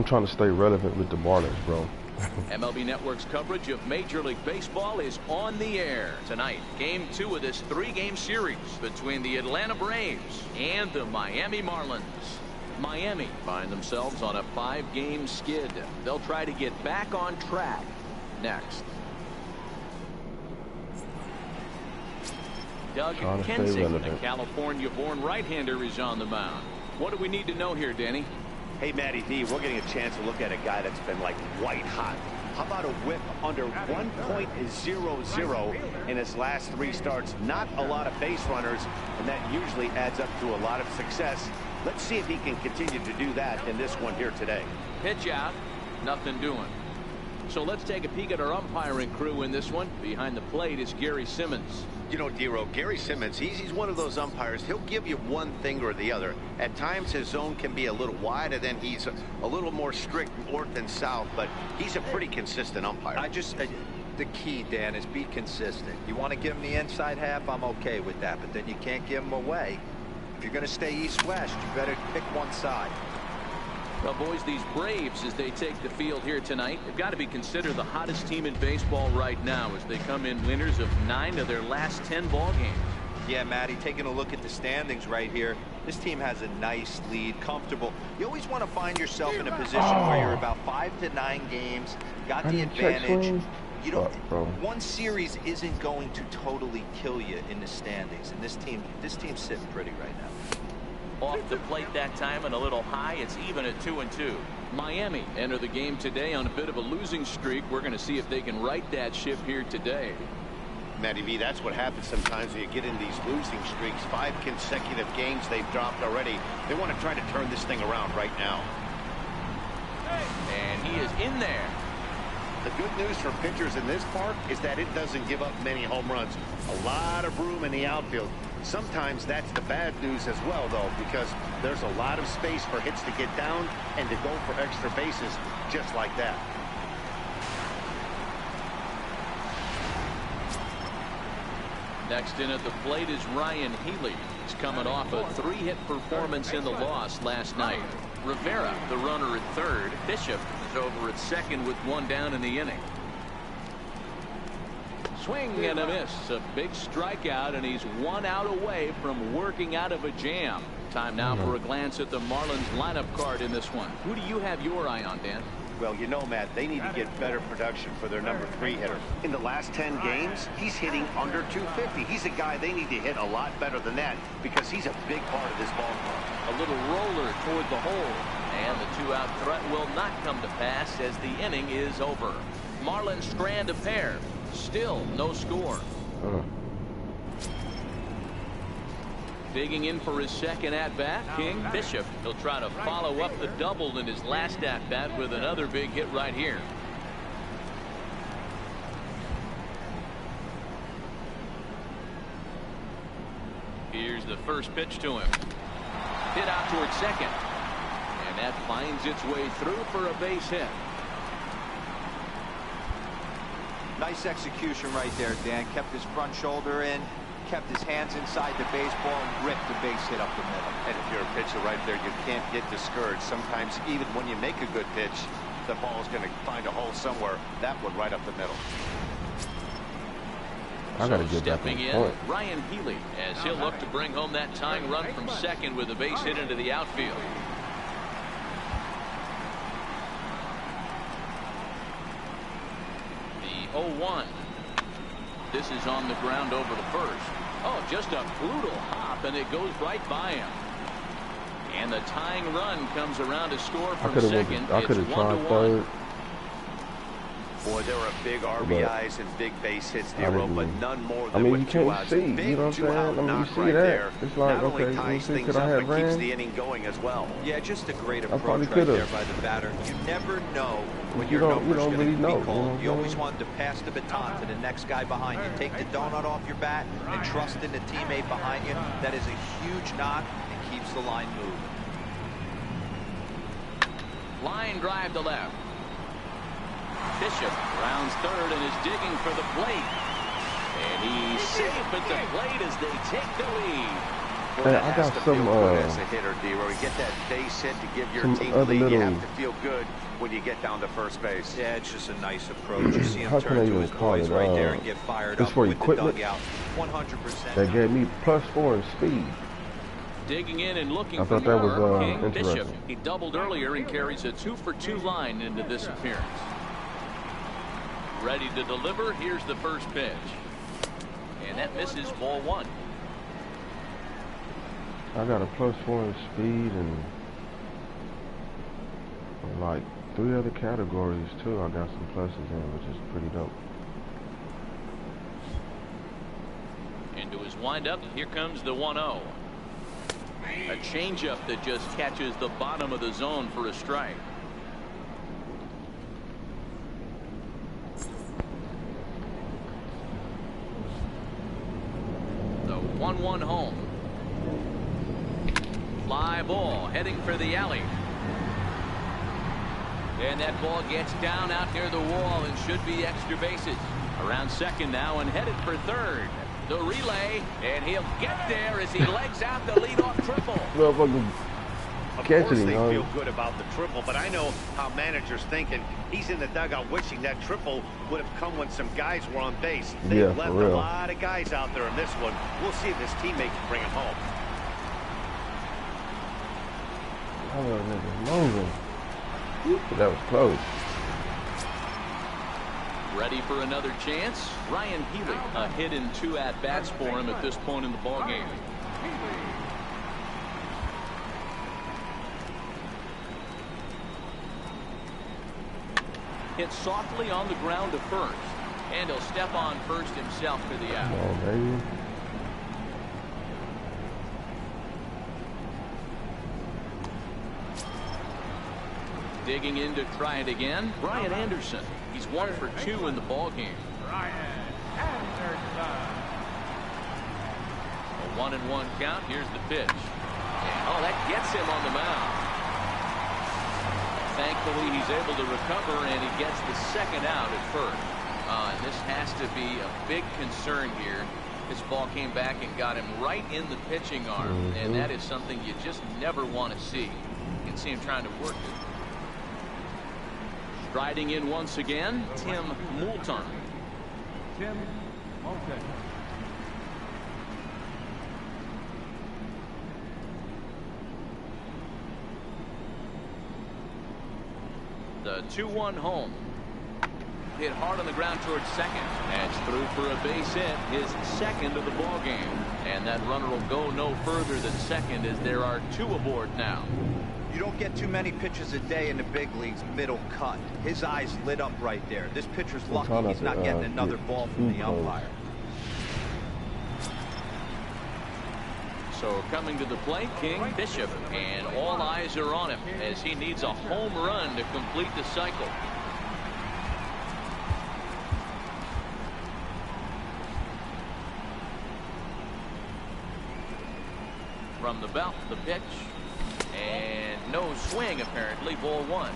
trying to stay relevant with the Marlins, bro. MLB Network's coverage of Major League Baseball is on the air tonight. Game 2 of this 3-game series between the Atlanta Braves and the Miami Marlins. Miami find themselves on a 5-game skid. They'll try to get back on track next. Doug Kensing, the California-born right-hander, is on the mound. What do we need to know here, Danny? Hey, Matty V, we're getting a chance to look at a guy that's been like white hot. How about a whip under 1.00 in his last 3 starts? Not a lot of base runners, and that usually adds up to a lot of success. Let's see if he can continue to do that in this one here today. Pitch out, nothing doing. So let's take a peek at our umpiring crew in this one. Behind the plate is Gary Simmons. You know, Dero, Gary Simmons, he's one of those umpires. He'll give you one thing or the other. At times his zone can be a little wide, and then he's a little more strict north and south, but he's a pretty consistent umpire. The key, Dan, is be consistent. You want to give him the inside half, I'm okay with that, but then you can't give him away. If you're going to stay east-west, you better pick one side. Well, boys, these Braves, as they take the field here tonight, have got to be considered the hottest team in baseball right now as they come in winners of 9 of their last 10 ball games. Yeah, Matty, taking a look at the standings right here, this team has a nice lead, comfortable. You always want to find yourself in a position where you're about 5 to 9 games, got the advantage. You don't. One series isn't going to totally kill you in the standings, and this team's sitting pretty right now. Off the plate that time and a little high. It's even at 2-2. Miami enter the game today on a bit of a losing streak. We're going to see if they can right that ship here today. Matty V, that's what happens sometimes when you get in these losing streaks. 5 consecutive games they've dropped already. They want to try to turn this thing around right now. And he is in there. The good news for pitchers in this park is that it doesn't give up many home runs. A lot of room in the outfield. Sometimes that's the bad news as well, though, because there's a lot of space for hits to get down and to go for extra bases just like that. Next in at the plate is Ryan Healy. He's coming off a 3-hit performance in the loss last night. Rivera, the runner at third. Bishop is over at second with 1 down in the inning. Swing and a miss. A big strikeout, and he's 1 out away from working out of a jam. Time now for a glance at the Marlins lineup card in this one. Who do you have your eye on, Dan? Well, you know, Matt, they need to get better production for their number 3 hitter. In the last 10 games, he's hitting under 250. He's a guy they need to hit a lot better than that because he's a big part of this ball club. A little roller toward the hole, and the 2-out threat will not come to pass as the inning is over. Marlins strand a pair. Still no score. Digging in for his second at-bat, King Bishop. He'll try to follow up the double in his last at-bat with another big hit right here. Here's the first pitch to him. Hit out towards second. And that finds its way through for a base hit. Nice execution right there, Dan. Kept his front shoulder in, kept his hands inside the baseball, and ripped the base hit up the middle. And if you're a pitcher right there, you can't get discouraged. Sometimes even when you make a good pitch, the ball is going to find a hole somewhere. That one right up the middle. I gotta get stepping in, Ryan Healy, as he'll look to bring home that tying run from second with a base hit into the outfield. The 0-1. This is on the ground over the first. Oh, just a brutal hop, and it goes right by him. And the tying run comes around to score from second. I could have tried third. Boy, there are big RBIs and big base hits, Nero, but none more than you can't see. You know what I'm saying? You see that. It's like, okay, ties things could I have up, but keeps ran? the inning going as well. Yeah, just a great approach right there by the batter. You never know when your number's going to be called. You always want to pass the baton to the next guy behind you. Take the donut off your bat and trust in the teammate behind you. That is a huge knock and keeps the line moving. Line drive to left. Bishop rounds third and is digging for the plate. And he's safe at the plate as they take the lead. Boy, that has to feel good as a hitter, D-Roy. Get that base hit to give your team the lead. You have to feel good when you get down to first base. Yeah, it's just a nice approach. You see him turn to his boys right there and get fired up with the dugout. 100%. That gave me +4 in speed. Digging in and looking for more, King Bishop. He doubled earlier and carries a 2-for-2 line into this appearance. Ready to deliver. Here's the first pitch. And that misses, ball 1. I got a +4 in speed and like 3 other categories too. I got some pluses in, which is pretty dope. Into his windup. Here comes the 1-0. A changeup that just catches the bottom of the zone for a strike. The 1-1 home. Fly ball heading for the alley. And that ball gets down out near the wall and should be extra bases. Around second now and headed for third. The relay, and he'll get there as he legs out the leadoff triple. Of course they feel good about the triple, but I know how managers thinking. He's in the dugout wishing that triple would have come when some guys were on base. They've left a lot of guys out there in this one. We'll see if his teammate can bring him home. That was close. Ready for another chance. Ryan Healy, a hit in 2 at-bats for him at this point in the ballgame. Hit softly on the ground to first. And he'll step on first himself for the out. Oh, baby. Digging in to try it again. Brian Anderson. He's 1 for 2 in the ballgame. Brian Anderson. A 1-1 count. Here's the pitch. Oh, that gets him on the mound. Thankfully, he's able to recover, and he gets the second out at first. And this has to be a big concern here. This ball came back and got him right in the pitching arm, and that is something you just never want to see. You can see him trying to work it. Striding in once again, Tim Moulton. Tim Moulton. The 2-1 home. Hit hard on the ground towards second. That's through for a base hit, his second of the ball game. And that runner will go no further than second as there are 2 aboard now. You don't get too many pitches a day in the big leagues middle cut. His eyes lit up right there. This pitcher's lucky he's not getting another ball from the umpire. So coming to the plate, King Bishop, and all eyes are on him as he needs a home run to complete the cycle. From the belt, the pitch, and no swing apparently, ball 1.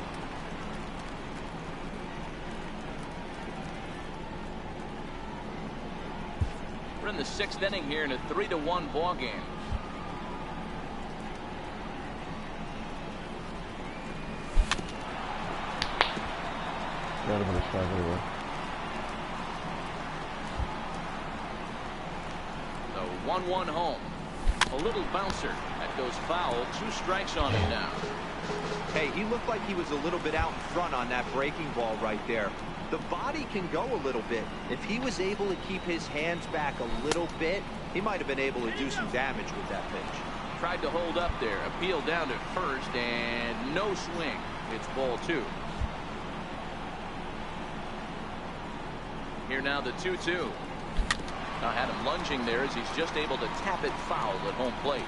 We're in the 6th inning here in a 3-1 ball game. Got him in the strike anyway. The 1-1 home. A little bouncer that goes foul. 2 strikes on him now. Hey, he looked like he was a little bit out in front on that breaking ball right there. The body can go a little bit. If he was able to keep his hands back a little bit, he might have been able to do some damage with that pitch. Tried to hold up there. Appeal down to first, and no swing. It's ball 2. Here now the 2-2. I had him lunging there as he's just able to tap it foul at home plate.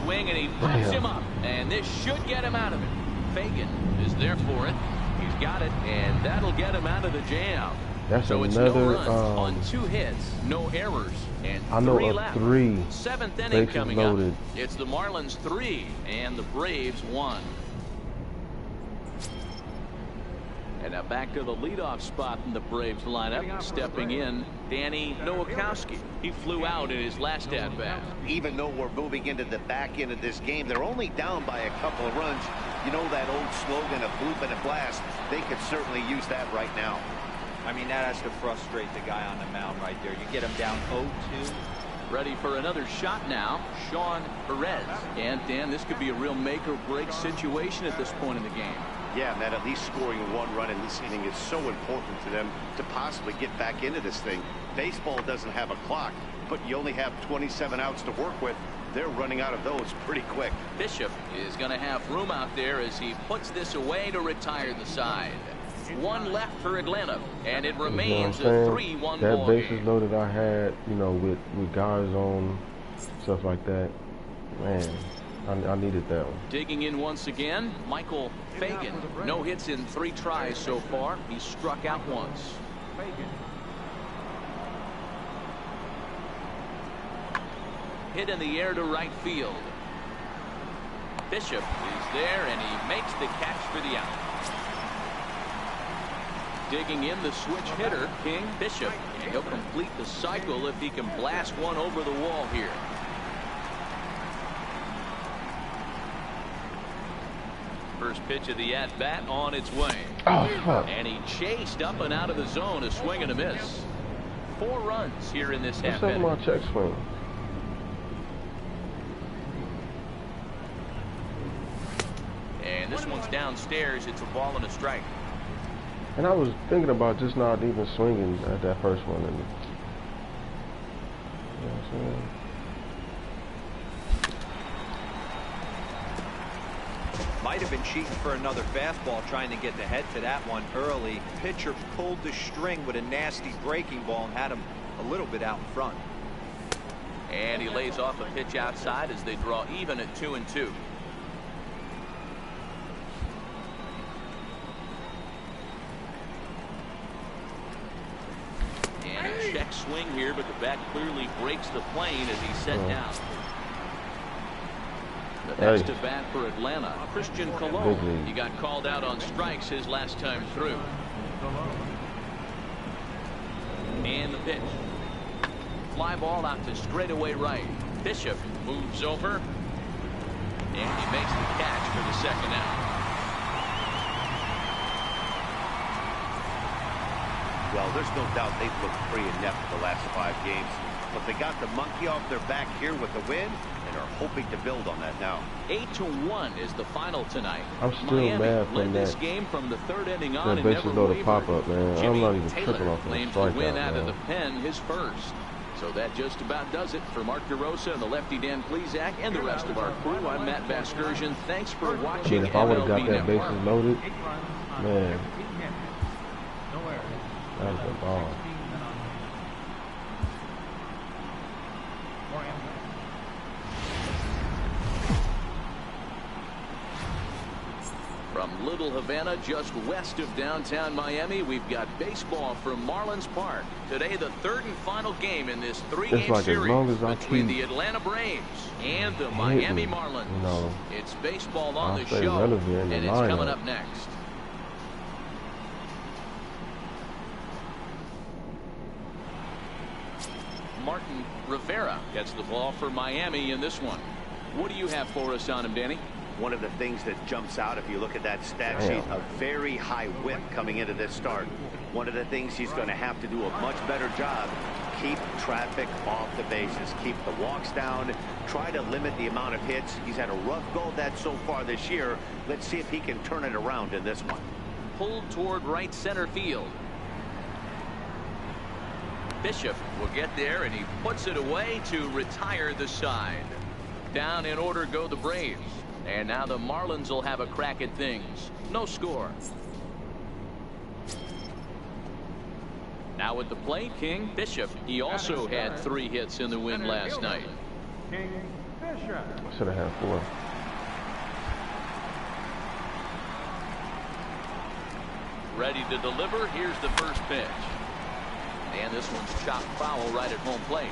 Swing, and he puts him up, and this should get him out of it. Fagan is there for it. He's got it, and that'll get him out of the jam. That's so it's another, no runs on 2 hits, no errors, and I know 3 of left. 3 7th inning coming loaded. up. It's the Marlins 3 and the Braves 1. And now back to the leadoff spot in the Braves lineup. Stepping in, Danny Nowakowski. He flew out in his last at-bat. Even though we're moving into the back end of this game, they're only down by a couple of runs. You know that old slogan, a bloop and a blast. They could certainly use that right now. I mean, that has to frustrate the guy on the mound right there. You get him down 0-2. Ready for another shot now, Sean Perez. And Dan, this could be a real make or break situation at this point in the game. Yeah, Matt, at least scoring one run in this inning is so important to them to possibly get back into this thing. Baseball doesn't have a clock, but you only have 27 outs to work with. They're running out of those pretty quick. Bishop is going to have room out there as he puts this away to retire the side. One left for Atlanta, and it remains a 3-1 ball game. That bases loaded I had, you know, with guys on, stuff like that, man, I needed that one. Digging in once again, Michael Fagan. No hits in 3 tries so far. He's struck out once. Hit in the air to right field. Bishop is there, and he makes the catch for the out. Digging in the switch hitter, King Bishop. And he'll complete the cycle if he can blast one over the wall here. First pitch of the at-bat on its way. Oh, fuck. And he chased up and out of the zone, a swing and a miss. 4 runs here in this half inning. What's up with my check swing? And this one's downstairs. It's a ball and a strike. And I was thinking about just not even swinging at that first one. And, you know what I'm saying? Might have been cheating for another fastball, trying to get the head to that one early. Pitcher pulled the string with a nasty breaking ball and had him a little bit out in front. And he lays off a pitch outside as they draw even at 2-2. And a check swing here, but the bat clearly breaks the plane as he's set down. The next to bat for Atlanta, Christian Colon. He got called out on strikes his last time through. And the pitch. Fly ball out to straightaway right. Bishop moves over. And he makes the catch for the second out. Well, there's no doubt they've looked pretty inept the last 5 games. But they got the monkey off their back here with the win and are hoping to build on that now. 8-1 is the final tonight. I'm still Miami mad from led that. this game from the 3rd inning on and bases never loaded wavered. pop-up, man. Jimmy I'm not even Taylor tripping off that claims the strikeout, win out of man. the pen, his first. So that just about does it for Mark DeRosa and the lefty Dan Plesac and the rest of our crew. I'm Matt Vasgersian. Thanks for watching. I mean, if I would have got MLB that Network. bases loaded, man, that was a ball. From Little Havana, just west of downtown Miami, we've got baseball from Marlins Park. Today, the 3rd and final game in this 3-game like as long series as I between keep the Atlanta Braves and the Miami hitting, Marlins. you know, It's baseball on I'll the stay show, relevant in and the it's coming lineup. up next. Martin Rivera gets the ball for Miami in this one. What do you have for us on him, Danny? One of the things that jumps out if you look at that stat sheet, a very high whip coming into this start. One of the things he's going to have to do a much better job, keep traffic off the bases, keep the walks down, try to limit the amount of hits. He's had a rough go of that so far this year. Let's see if he can turn it around in this one. Pulled toward right center field. Bishop will get there, and he puts it away to retire the side. Down in order go the Braves. And now the Marlins will have a crack at things. No score. Now at the plate, King Bishop. He also had 3 hits in the win last night. King Bishop. I should have had 4. Ready to deliver. Here's the first pitch. And this one's chopped foul right at home plate.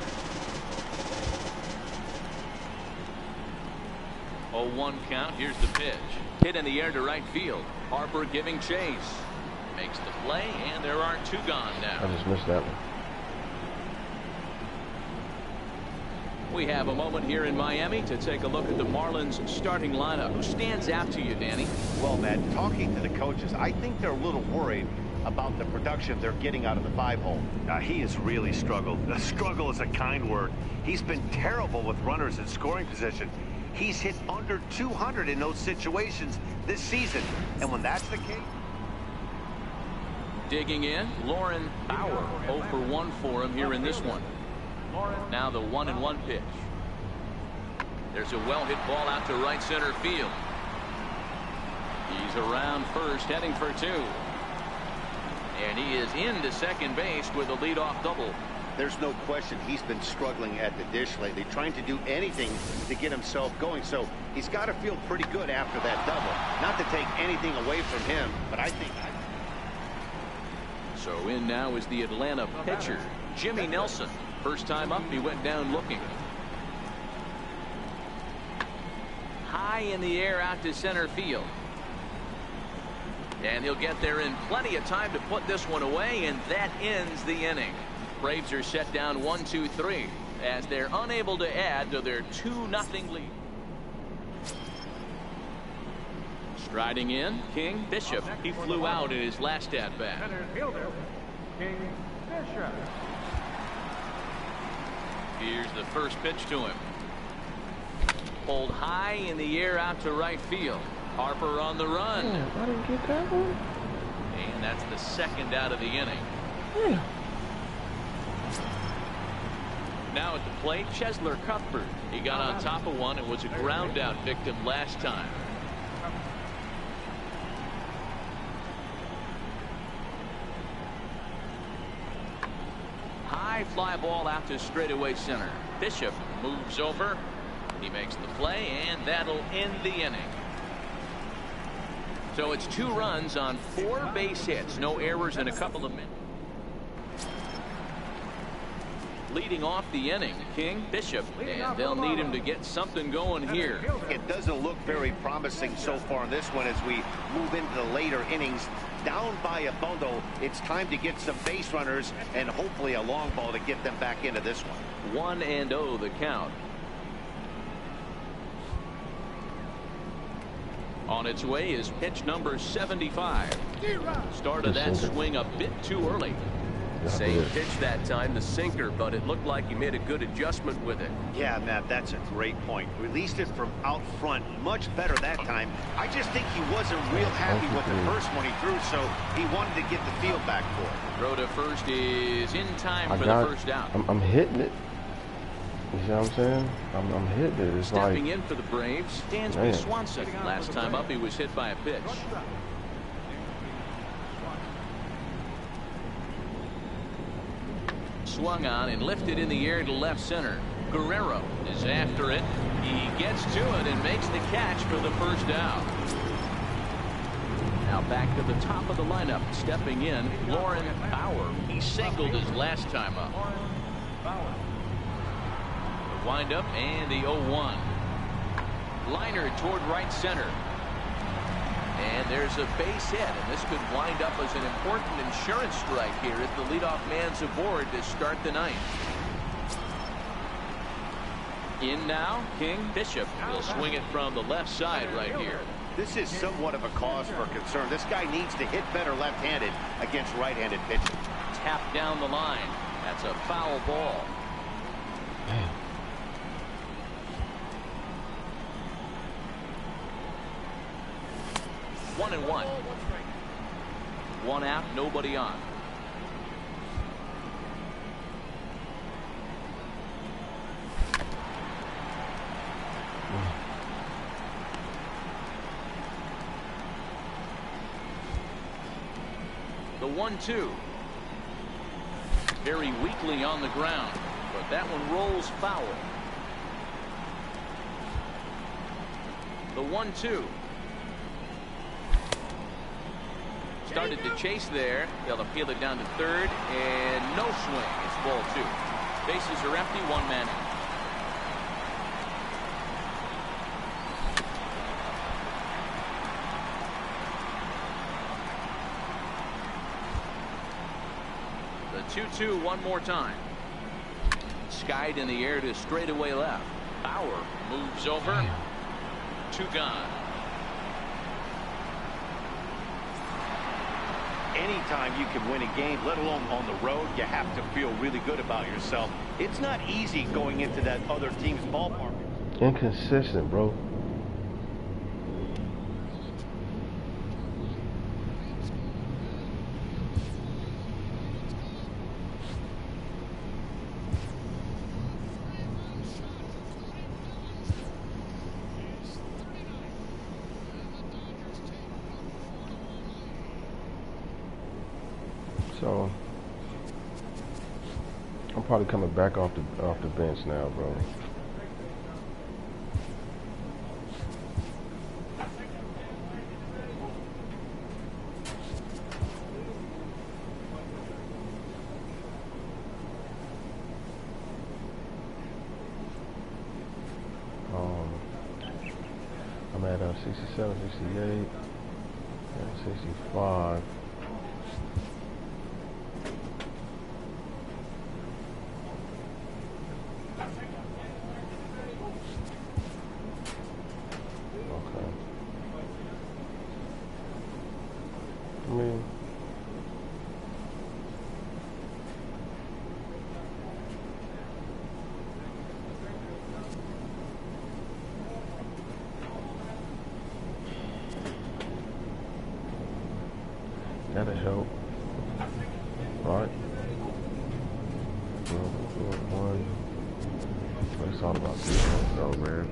0-1 count. Here's the pitch. Hit in the air to right field. Harper giving chase. Makes the play, and there are 2 gone now. I just missed that one. We have a moment here in Miami to take a look at the Marlins starting lineup. Who stands out to you, Danny? Well, Matt, talking to the coaches, I think they're a little worried about the production they're getting out of the 5-hole. He has really struggled. Struggle is a kind word. He's been terrible with runners in scoring position. He's hit under 200 in those situations this season. And when that's the case... Digging in, Lauren Bauer, 0 for 1 for him here in this one. Now the 1-1 pitch. There's a well-hit ball out to right center field. He's around first, heading for 2. And he is into second base with a leadoff double. There's no question he's been struggling at the dish lately, trying to do anything to get himself going. So he's got to feel pretty good after that double. Not to take anything away from him, but I think... So in now is the Atlanta pitcher, Jimmy Nelson. First time up, he went down looking. High in the air out to center field. And he'll get there in plenty of time to put this one away, and that ends the inning. Braves are set down 1-2-3 as they're unable to add to their 2-0 lead. Striding in, King Bishop. He flew out in his last at-bat. Center fielder, King Bishop. Here's the first pitch to him. Pulled high in the air out to right field. Harper on the run. I didn't get that one. And that's the second out of the inning. Yeah. Now at the plate, Chesler Cuthbert. He got on top of one and was a ground out victim last time. High fly ball out to straightaway center. Bishop moves over. He makes the play, and that'll end the inning. So it's 2 runs on 4 base hits. No errors in a couple of minutes. Leading off the inning, King Bishop, and they'll need him to get something going here. It doesn't look very promising so far in this one as we move into the later innings. Down by a bundle, it's time to get some base runners and hopefully a long ball to get them back into this one. 1-0 the count. On its way is pitch number 75. Started that swing a bit too early. Same pitch that time, the sinker, but it looked like he made a good adjustment with it. Yeah, Matt, that's a great point. Released it from out front much better that time. I just think he wasn't real happy with the first one he threw, so he wanted to get the field back for it. Throw to first is in time for the first out. I'm hitting it. You see what I'm saying? I'm hitting it. It's Stepping like, in for the Braves, Dansby Swanson. Last time up, he was hit by a pitch. Swung on and lifted in the air to left center. Guerrero is after it. He gets to it and makes the catch for the first out. Now back to the top of the lineup. Stepping in, Lauren Bauer. He singled his last time up. The windup and the 0-1. Liner toward right center. And there's a base hit, and this could wind up as an important insurance strike here if the leadoff man's aboard to start the ninth. In now, King Bishop will swing it from the left side right here. This is somewhat of a cause for concern. This guy needs to hit better left-handed against right-handed pitching. Tap down the line. That's a foul ball. 1-1. 1 out, nobody on. The 1-2. Very weakly on the ground, but that one rolls foul. The 1-2. Started to chase there. They'll appeal it down to third, and no swing. It's ball 2. Bases are empty, 1 man out. 2-2 one more time. Skied in the air to straightaway left. Bauer moves over. 2 gone. Anytime you can win a game, let alone on the road, you have to feel really good about yourself. It's not easy going into that other team's ballpark. Inconsistent, bro. So I'm probably coming back off the bench now, bro. I'm at 67, 68, and 65. That'll help, right? One. It's all about defense, though, man.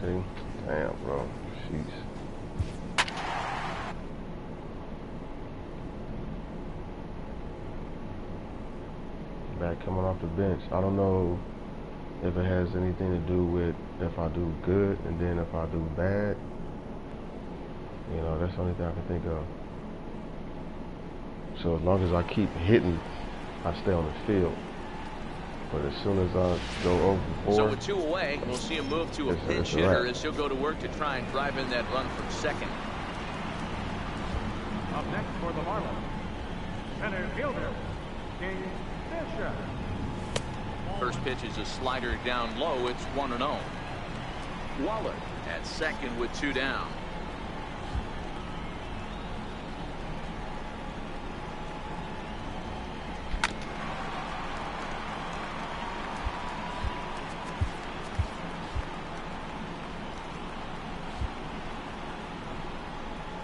See? Damn, bro. Jeez. Back coming off the bench. I don't know if it has anything to do with if I do good and then if I do bad. You know, that's the only thing I can think of. So as long as I keep hitting, I stay on the field. But as soon as I go over 4, so with 2 away, we'll see him move to a pinch hitter as he'll go to work to try and drive in that run from second. Up next for the Marlins, center fielder, King Fisher. First pitch is a slider down low. It's 1-0. Waller at second with 2 down.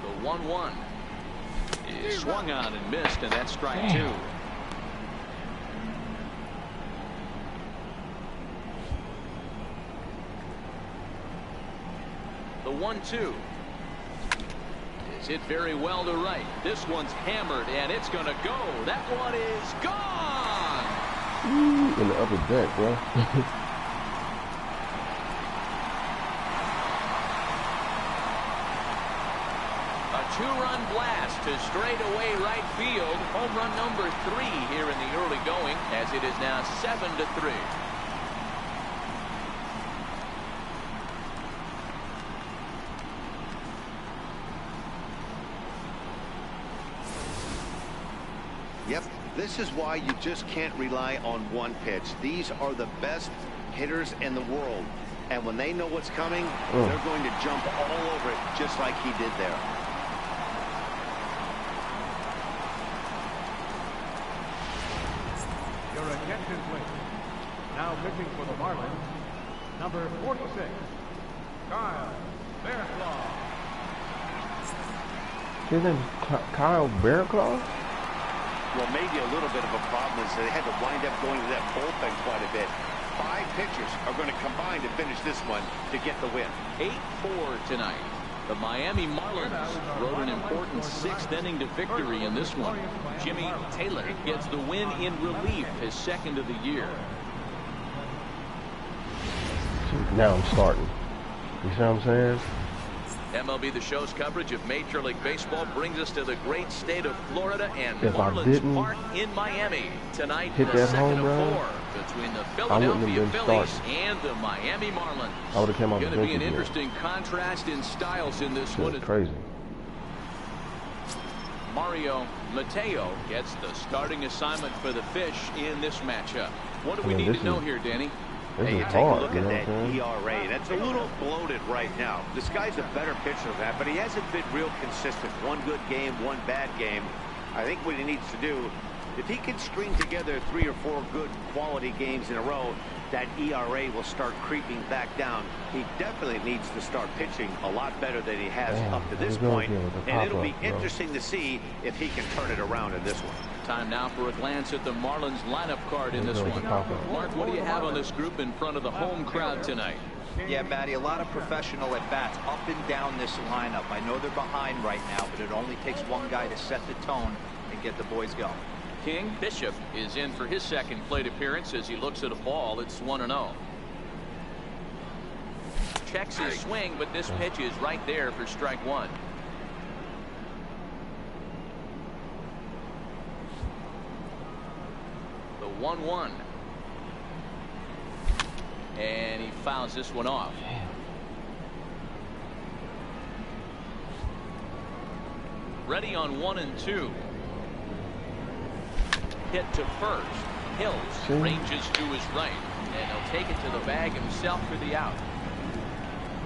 The 1-1 is swung on and missed, and that's strike 2. The 1-2 is hit very well to right. This one's hammered, and it's going to go. That one is gone. Ooh, in the upper deck, bro. A 2-run blast to straightaway right field. Home run number 3 here in the early going, as it is now 7-3. Yep, this is why you just can't rely on one pitch. These are the best hitters in the world. And when they know what's coming, they're going to jump all over it, just like he did there. Your attention, please. Now pitching for the Marlins, number 46, Kyle Bearclaw. His name is Kyle Bearclaw? Well, maybe a little bit of a problem is they had to wind up going to that bullpen quite a bit. 5 pitchers are going to combine to finish this one to get the win. 8-4 tonight. The Miami Marlins rode an important 6th inning to victory in this one. Jimmy Taylor gets the win in relief, his 2nd of the year. Now I'm starting. You see what I'm saying? MLB The Show's coverage of Major League Baseball brings us to the great state of Florida and If Marlins Park in Miami. Tonight, hit the that 2nd home of run, 4. between the I Philadelphia wouldn't have been Phillies starting. and the Miami Marlins. I would have came off the Going to bench be an again. interesting contrast in styles in this one. Shit, crazy. Mario Mateo gets the starting assignment for the Fish in this matchup. What do we need to know here, Danny? This Hey, is you take a hard, look you at know that what I'm saying? ERA. That's a little bloated right now. This guy's a better pitcher than that, but he hasn't been real consistent. One good game, one bad game. I think what he needs to do, if he can string together 3 or 4 good quality games in a row, that ERA will start creeping back down. He definitely needs to start pitching a lot better than he has up to this point, and it'll be interesting to see if he can turn it around in this one. Time now for a glance at the Marlins lineup card in this one. Mark, what do you have on this group in front of the home crowd tonight? Yeah, Matty, a lot of professional at-bats up and down this lineup. I know they're behind right now, but it only takes one guy to set the tone and get the boys going. King Bishop is in for his second plate appearance as he looks at a ball. It's 1-0. Checks his swing, but this pitch is right there for strike one. The 1-1. And he fouls this one off. Ready on 1 and 2. Hit to first. Hills ranges to his right, and he'll take it to the bag himself for the out.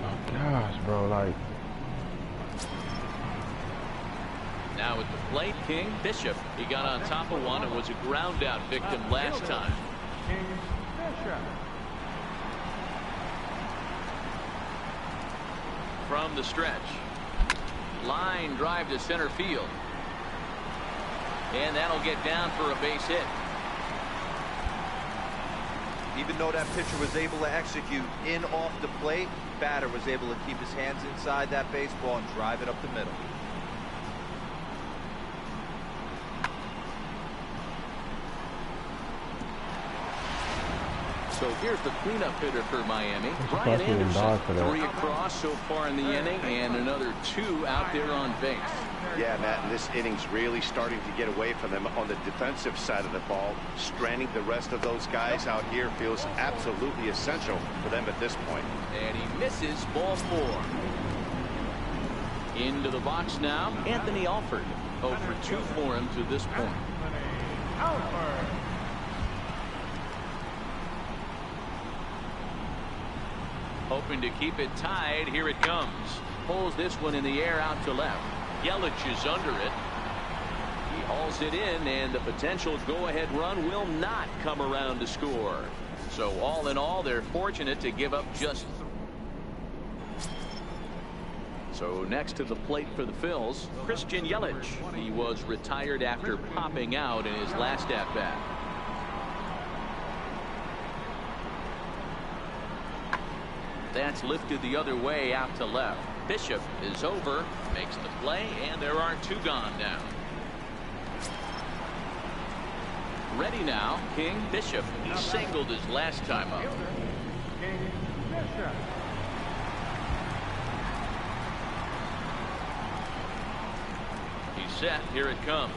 Oh gosh, bro, like. Now at the plate, King Bishop. He got on top of one and was a ground out victim last time. King Bishop. From the stretch. Line drive to center field. And that'll get down for a base hit. Even though that pitcher was able to execute in off the plate, batter was able to keep his hands inside that baseball and drive it up the middle. So here's the cleanup hitter for Miami, Brian Anderson. 3 across so far in the inning, and another 2 out there on base. Yeah, Matt, and this inning's really starting to get away from them on the defensive side of the ball. Stranding the rest of those guys out here feels absolutely essential for them at this point. And he misses ball 4. Into the box now, Anthony Alford. 0 for 2 for him to this point. Alford. Hoping to keep it tied. Here it comes. Pulls this one in the air out to left. Yelich is under it. He hauls it in, and the potential go-ahead run will not come around to score. So all in all, they're fortunate to give up just 3. So next to the plate for the Phils, Christian Yelich. He was retired after popping out in his last at-bat. That's lifted the other way out to left. Bishop is over, makes the play, and there are 2 gone now. Ready now, King Bishop. He singled his last time up. King Bishop. He's set. Here it comes.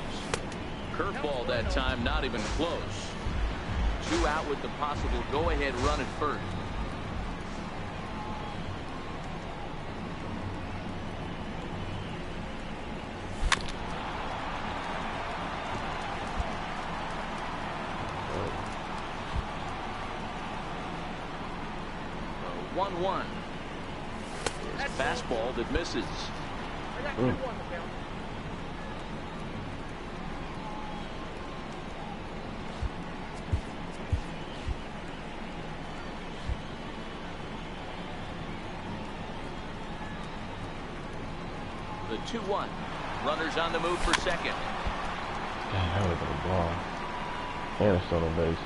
Curveball that time, not even close. 2 out with the possible go-ahead run at first. The 1-1. It's fastball that misses. The 2-1. Runners on the move for second. That was a ball. And a stolen base.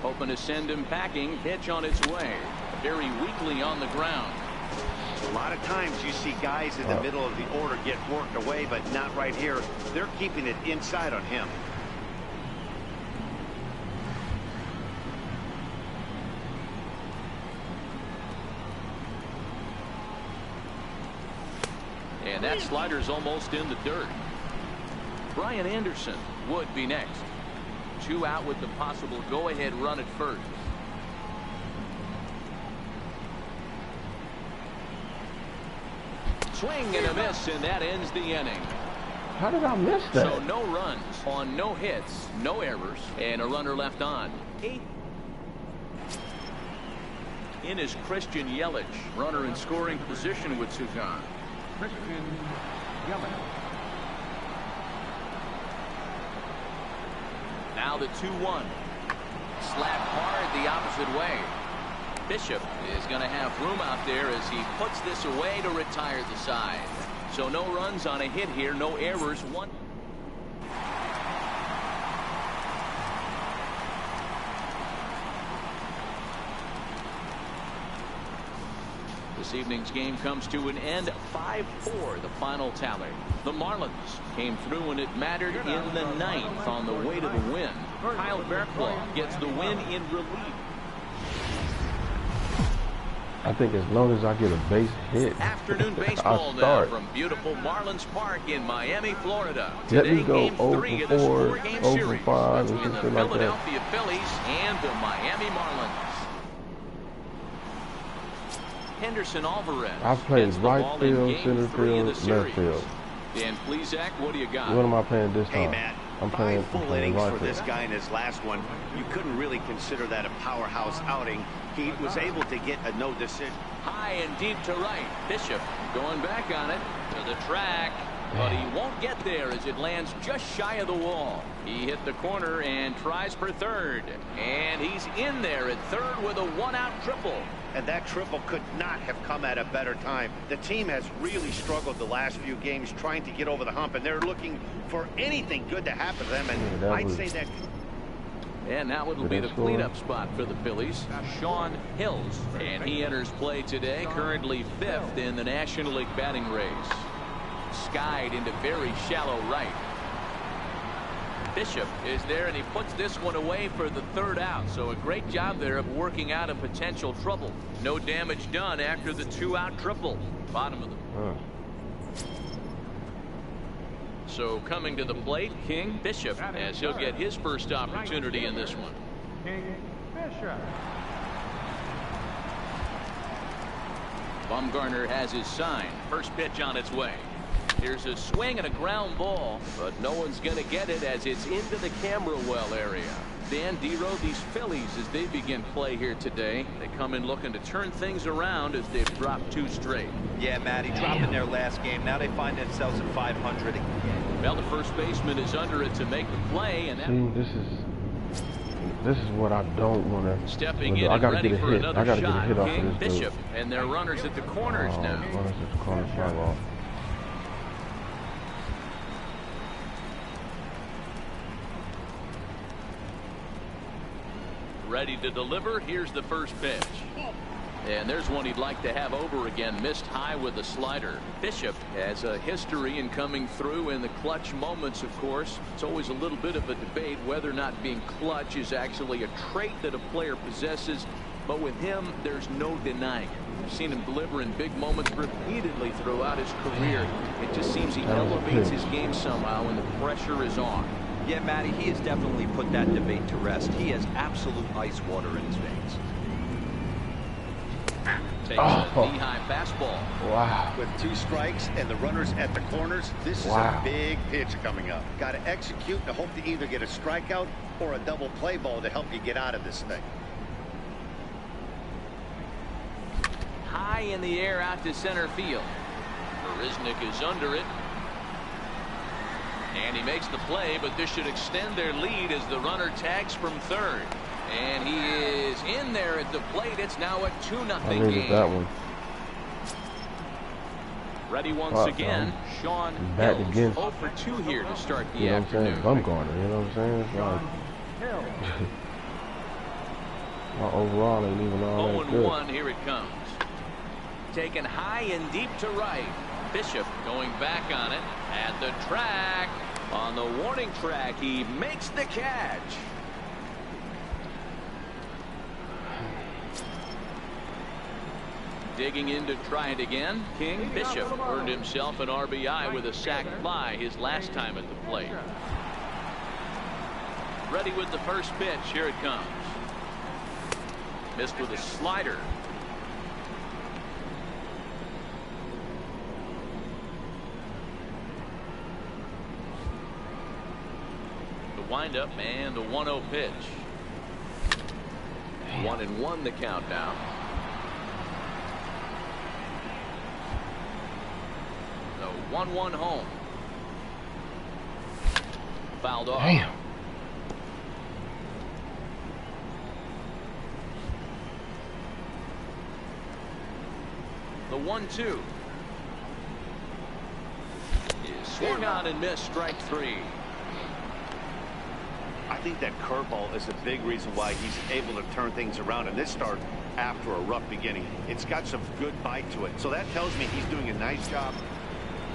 Hoping to send him packing. Pitch on its way. Very weakly on the ground. A lot of times you see guys in the middle of the order get worked away, but not right here. They're keeping it inside on him. And that slider's almost in the dirt. Brian Anderson would be next. 2 out with the possible go-ahead run at first. Swing and a miss, and that ends the inning. How did I miss that? So no runs on no hits, no errors, and a runner left on. 8. In is Christian Yelich, runner in scoring position with 2 gone. Christian Yelich. Now the 2-1. Slapped hard the opposite way. Bishop is going to have room out there as he puts this away to retire the side. So no runs on a hit here, no errors. 1. This evening's game comes to an end. 5-4, the final tally. The Marlins came through when it mattered in the 9th on the way to the win. Kyle Barklaw gets the win in relief. I think as long as I get a base hit, Afternoon baseball now from beautiful Marlins Park in Miami, Florida. Let me Today, go game 0 3 for of this 4, 4-game 0 series for 5, between and the something like that. Philadelphia Phillies and the Miami Marlins. Henderson Alvarez. I've played gets the right ball in field, game center 3 of the field, left series. field. Dan Plesac, what do you got? What am I playing this time? Hey, Matt, I'm 5 playing full innings right for field. this guy in his last one. You couldn't really consider that a powerhouse outing. He was able to get a no decision. High and deep to right. Bishop going back on it to the track. But he won't get there as it lands just shy of the wall. He hit the corner and tries for third. And he's in there at third with a 1-out triple. And that triple could not have come at a better time. The team has really struggled the last few games trying to get over the hump, and they're looking for anything good to happen to them. And Yeah, I'd say that. And now it'll be the cleanup spot for the Phillies. Sean Hills. And he enters play today, currently 5th in the National League batting race. Skied into very shallow right. Bishop is there, and he puts this one away for the 3rd out. So a great job there of working out a potential trouble. No damage done after the 2-out triple. Bottom of the. So coming to the plate, King Bishop, as he'll get his first opportunity in this one. King Bishop. Bumgarner has his sign. First pitch on its way. Here's a swing and a ground ball, but no one's going to get it as it's into the camera well area. Dan Dero, these Phillies, as they begin play here today, they come in looking to turn things around as they've dropped 2 straight. Yeah, Matty, dropping their last game. Now they find themselves at 500 again. Well, the first baseman is under it to make the play, and that. See, this is what I don't want to. Stepping in I and gotta ready get a for hit. another I gotta shot. get a hit off King of this Bishop, dude. and their runners at the corners now. Runners at the corners, fly off. Ready to deliver. Here's the first pitch. And there's one he'd like to have over again. Missed high with a slider. Bishop has a history in coming through in the clutch moments, of course. It's always a little bit of a debate whether or not being clutch is actually a trait that a player possesses. But with him, there's no denying it. I've seen him deliver in big moments repeatedly throughout his career. It just seems he elevates his game somehow when the pressure is on. Yeah, Matty, he has definitely put that debate to rest. He has absolute ice water in his veins. Takes a knee-high fastball. Wow. With 2 strikes and the runners at the corners, this is a big pitch coming up. Got to execute and hope to either get a strikeout or a double play ball to help you get out of this thing. High in the air out to center field. Marisnik is under it. And he makes the play, but this should extend their lead as the runner tags from third. And he is in there at the plate. It's now a 2-0 game. That one. Ready once again, Sean back Hills. again. 0 for 2 here to start the You know what I'm saying? afternoon. Bumgarner, you know what I'm saying? It's like my overall ain't even all that good. 0-1, here it comes. Taken high and deep to right. Bishop going back on it at the track. On the warning track, he makes the catch. Digging in to try it again, King Bishop earned himself an RBI with a sac fly his last time at the plate. Ready with the first pitch. Here it comes. Missed with a slider. The windup and the 1-0 pitch. 1-1 the count now. The 1-1 home. Fouled off. Damn. The 1-2 is swung on and missed. Strike 3. I think that curveball is a big reason why he's able to turn things around in this start after a rough beginning. It's got some good bite to it. So that tells me he's doing a nice job.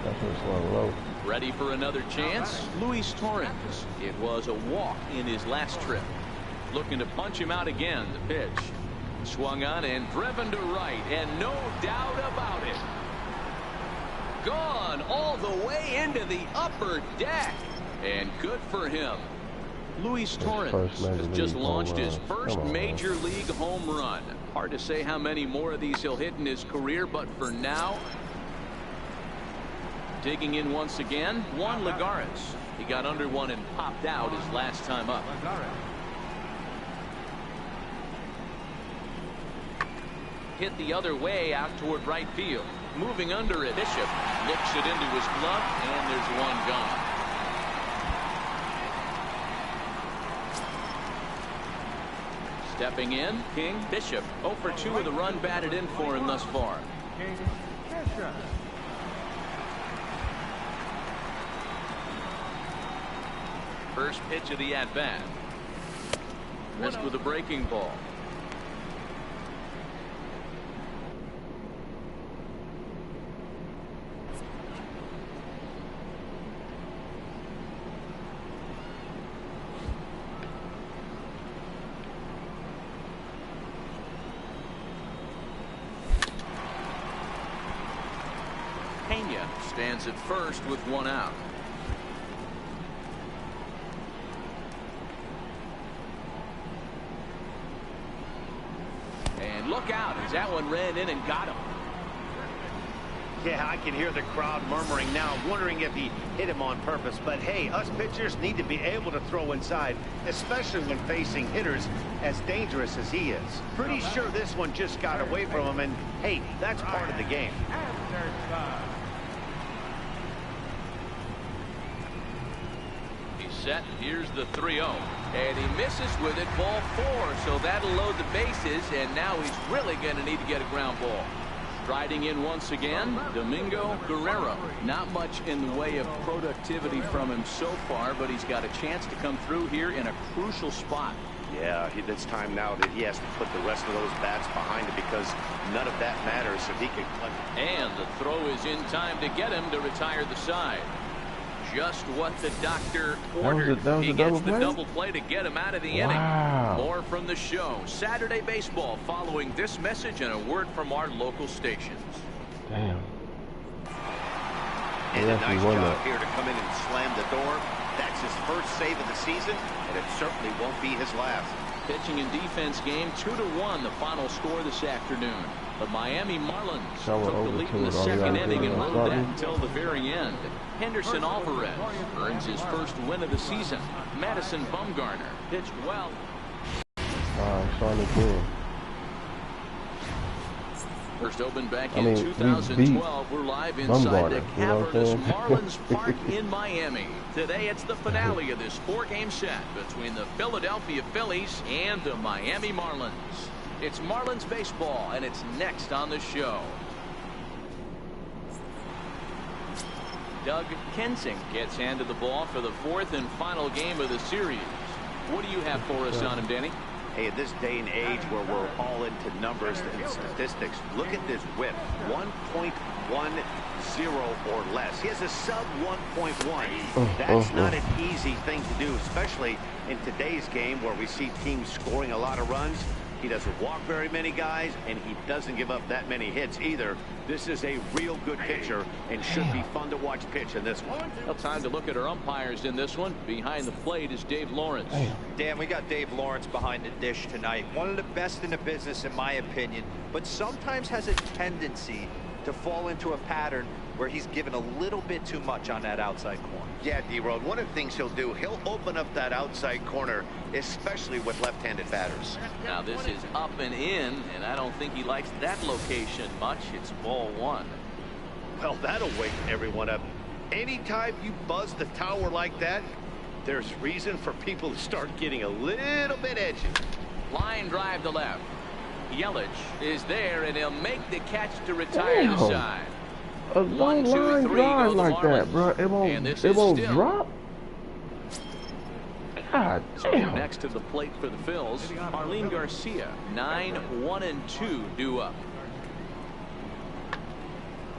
That's what's low. Ready for another chance? Luis Torrens. It was a walk in his last trip. Looking to punch him out again. The pitch. Swung on and driven to right, and no doubt about it. Gone all the way into the upper deck. And good for him. Luis Torrens has just launched his first major league home run. Hard to say how many more of these he'll hit in his career, but for now, digging in once again, Juan Lagares. He got under one and popped out his last time up. Hit the other way out toward right field. Moving under it, Bishop looks it into his glove, and there's one gone. Stepping in, King Bishop. 0 for 2 with a run batted in for him thus far. King Bishop. First pitch of the at-bat. Missed with a breaking ball. Stands at first with one out. And look out as that one ran in and got him. Yeah, I can hear the crowd murmuring now, wondering if he hit him on purpose. But hey, us pitchers need to be able to throw inside, especially when facing hitters as dangerous as he is. Pretty sure this one just got away from him, and hey, that's part of the game. Set. Here's the 3-0, and he misses with it. Ball 4, so that'll load the bases, and now he's really going to need to get a ground ball. Striding in once again, Domingo Guerrero. Not much in the way of productivity from him so far, but he's got a chance to come through here in a crucial spot. Yeah, it's time now that he has to put the rest of those bats behind him, because none of that matters if he can. And the throw is in time to get him to retire the side. Just what the doctor ordered. He gets the double play to get him out of the inning. More from the show. Saturday baseball following this message and a word from our local stations. Damn. And a nice job here to come in and slam the door. That's his first save of the season, and it certainly won't be his last. Pitching and defense game 2-1 the final score this afternoon. The Miami Marlins took the lead in the second inning and rode that until the very end. Henderson Alvarez earns his first win of the season. Madison Bumgarner pitched well. First opened back in 2012. We're live inside the cavernous Marlins Park in Miami. Today it's the finale of this 4-game set between the Philadelphia Phillies and the Miami Marlins. It's Marlins baseball, and it's next on the show. Doug Kensing gets handed the ball for the 4th and final game of the series. What do you have for us on him, Danny? Hey, at this day and age where we're all into numbers and statistics, look at this whip. 1.10 or less. He has a sub 1.1. That's not an easy thing to do, especially in today's game where we see teams scoring a lot of runs. He doesn't walk very many guys, and he doesn't give up that many hits either. This is a real good pitcher and should be fun to watch pitch in this one. Well, time to look at our umpires in this one. Behind the plate is Dave Lawrence. Dan, we got Dave Lawrence behind the dish tonight. One of the best in the business, in my opinion, but sometimes has a tendency to fall into a pattern where he's given a little bit too much on that outside corner. Yeah, D-Road, one of the things he'll do, he'll open up that outside corner, especially with left-handed batters. Now this is up and in, and I don't think he likes that location much. It's ball one. Well, that'll wake everyone up. Anytime you buzz the tower like that, there's reason for people to start getting a little bit edgy. Line drive to left. Yelich is there, and he'll make the catch to retire the side. A long line drive like that, bro. It won't drop. God damn. Next to the plate for the Phils, Marlin Garcia, 9-1-2 due up.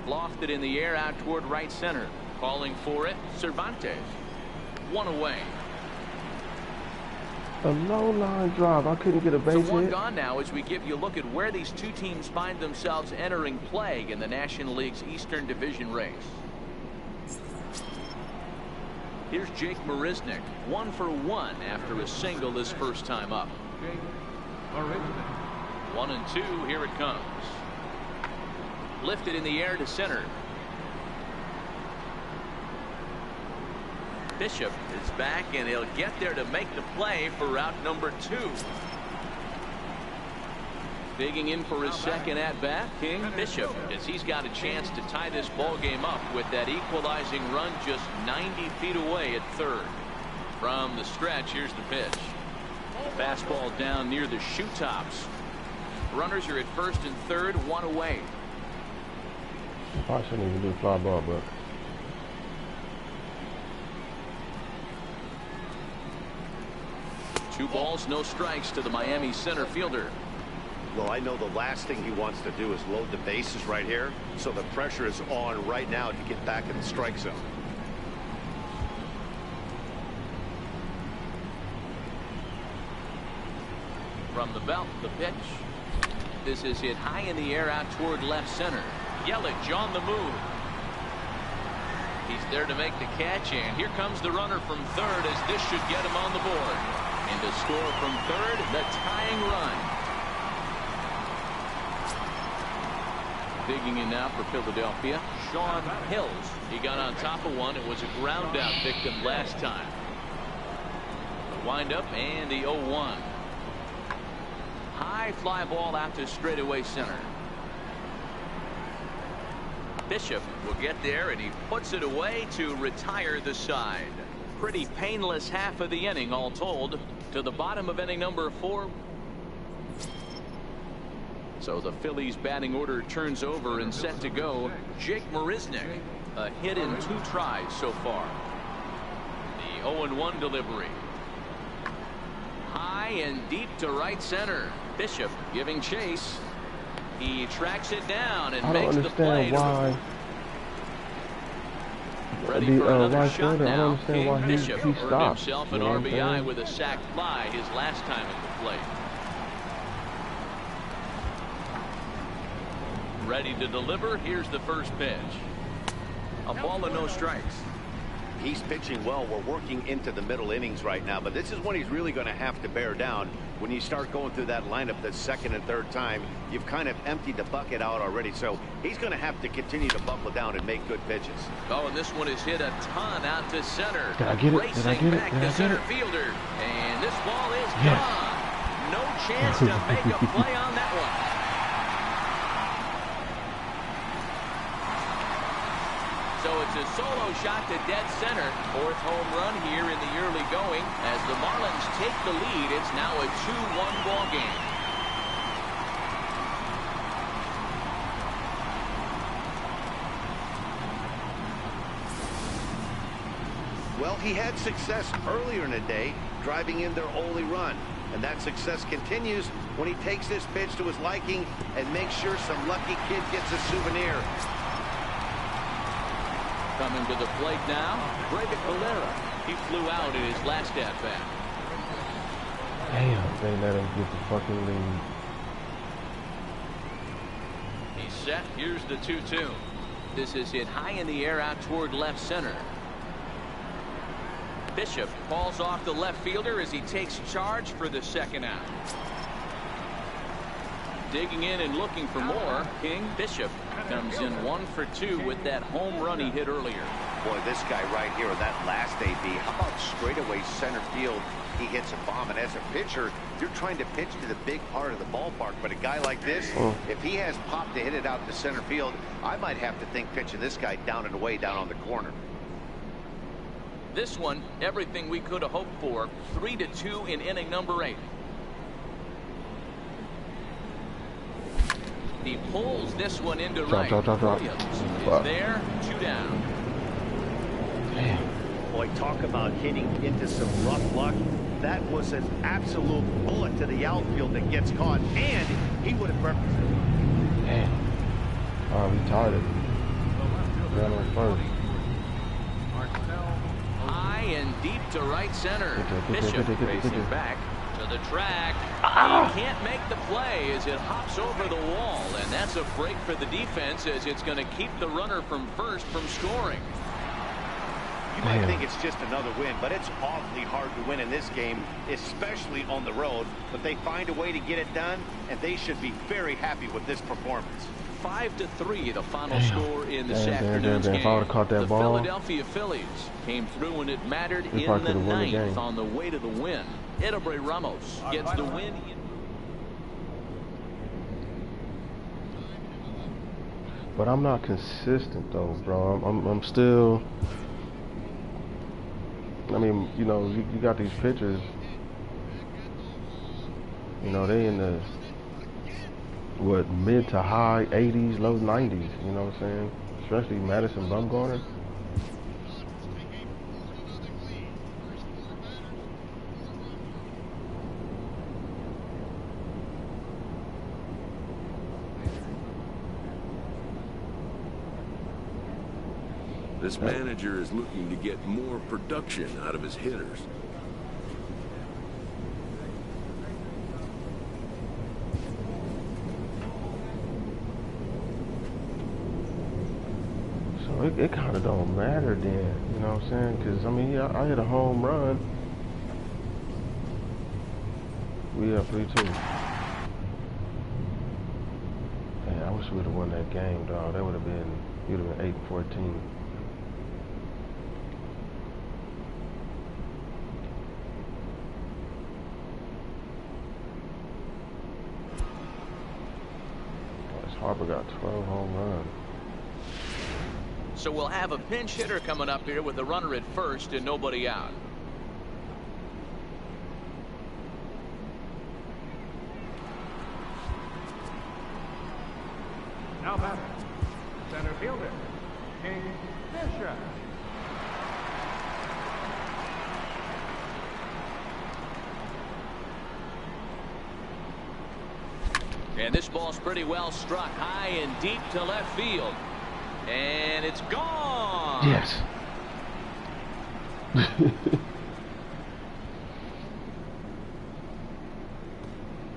Lofted in the air out toward right center. Calling for it, Cervantes. One away. A low line drive. I couldn't get a base hit. So one gone now as we give you a look at where these two teams find themselves entering play in the National League's Eastern Division race. Here's Jake Marisnick, 1 for 1 after a single his first time up. 1-2, here it comes. Lifted in the air to center. Bishop is back, and he'll get there to make the play for route number 2. Digging in for his second at-bat, King Bishop, as he's got a chance to tie this ball game up with that equalizing run just 90 feet away at third. From the stretch, here's the pitch. Fastball down near the shoe tops. Runners are at first and third, one away. I shouldn't even do fly ball, but 2 balls, no strikes to the Miami center fielder. Well, I know the last thing he wants to do is load the bases right here, so the pressure is on right now to get back in the strike zone. From the belt, the pitch. This is hit high in the air out toward left center. Yelich on the move. He's there to make the catch, and here comes the runner from third, as this should get him on the board. And to score from third, the tying run. Digging in now for Philadelphia, Sean Hills. He got on top of one. It was a ground out victim last time. The windup and the 0-1. High fly ball out to straightaway center. Bishop will get there, and he puts it away to retire the side. Pretty painless half of the inning, all told. To the bottom of inning number 4. So the Phillies batting order turns over and set to go. Jake Marisnick, a hit in 2 tries so far. The 0-1 delivery. High and deep to right center. Bishop giving chase. He tracks it down and makes the play. Why Ready for another right shot fielder, now. I don't understand why Bishop he earned stopped. himself You an know what I'm RBI saying? with a sac fly his last time at the plate. Ready to deliver. Here's the first pitch. A ball and no strikes. He's pitching well. We're working into the middle innings right now, but this is when he's really going to have to bear down. When you start going through that lineup the second and third time, you've kind of emptied the bucket out already, so he's going to have to continue to buckle down and make good pitches. Oh, and this one is hit a ton out to center. Did I get it? Racing Did I get it? back Did I to get center it? fielder, and this ball is Yes. gone. No chance to make a play on that one. So it's a solo shot to dead center. 4th home run here in the early going. As the Marlins take the lead, it's now a 2-1 ball game. Well, he had success earlier in the day, driving in their only run. And that success continues when he takes this pitch to his liking and makes sure some lucky kid gets a souvenir. Coming to the plate now, Greg Valera. He flew out in his last at-bat. Damn, they let him get the fucking lead. set. Here's the 2-2. This is hit high in the air out toward left center. Bishop falls off the left fielder as he takes charge for the second out. Digging in and looking for more. King Bishop comes in 1 for 2 with that home run he hit earlier. Boy, this guy right here, that last AB, how about straightaway center field? He hits a bomb, and as a pitcher, you're trying to pitch to the big part of the ballpark, but a guy like this, if he has pop to hit it out to center field, I might have to think pitching this guy down and away down on the corner. This one, everything we could have hoped for. 3-2 in inning number 8. He pulls this one into right. Drop. Williams is there, 2 down. Damn. Boy, talk about hitting into some rough luck. That was an absolute bullet to the outfield that gets caught, and he would have represented. Damn. Oh, we tied it. Ran on first. High and deep to right center. Bishop racing back to the track. He can't make the play as it hops over the wall, and that's a break for the defense as it's going to keep the runner from first from scoring. You might think it's just another win, but it's awfully hard to win in this game, especially on the road. But they find a way to get it done, and they should be very happy with this performance. 5-3 the final score in this afternoon's game. game. If I would have caught that the ball, Philadelphia Phillies came through when it mattered in the 9th on the way to the win. Edelbray Ramos gets the win. But I'm not consistent though, bro. I'm still. I mean, you know, you got these pitchers. You know, they in the mid to high 80s, low 90s. You know what I'm saying? Especially Madison Bumgarner. This manager is looking to get more production out of his hitters. So it kind of don't matter then, you know what I'm saying? Because, I mean, yeah, I hit a home run. We up 3-2. Man, I wish we would have won that game, dog. That would have been, you'd have been 8-14. Harper got 12 home runs. So we'll have a pinch hitter coming up here with a runner at first and nobody out. Now batter, center fielder, King Bishop. And this ball's pretty well struck high and deep to left field. And it's gone. Yes.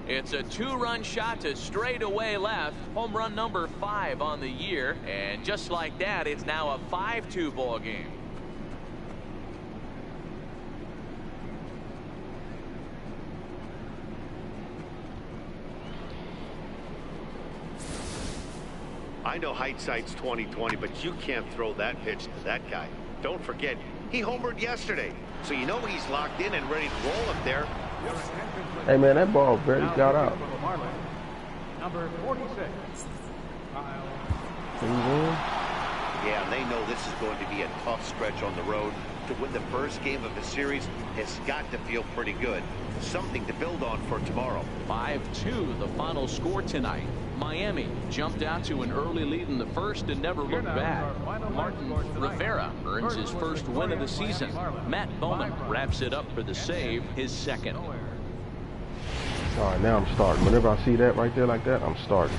It's a 2-run shot to straightaway left. Home run number 5 on the year. And just like that, it's now a 5-2 ball game. I know hindsight's 20/20, but you can't throw that pitch to that guy. Don't forget, he homered yesterday, so you know he's locked in and ready to roll up there. Hey man, that ball barely got out. Number 46. Yeah, and they know this is going to be a tough stretch on the road. To win the first game of the series has got to feel pretty good. Something to build on for tomorrow. 5-2 the final score tonight. Miami jumped out to an early lead in the first and never looked back. Martin Rivera earns his first win of the season. Matt Bowman wraps it up for the save, his second. All right, now I'm starting. Whenever I see that right there like that, I'm starting.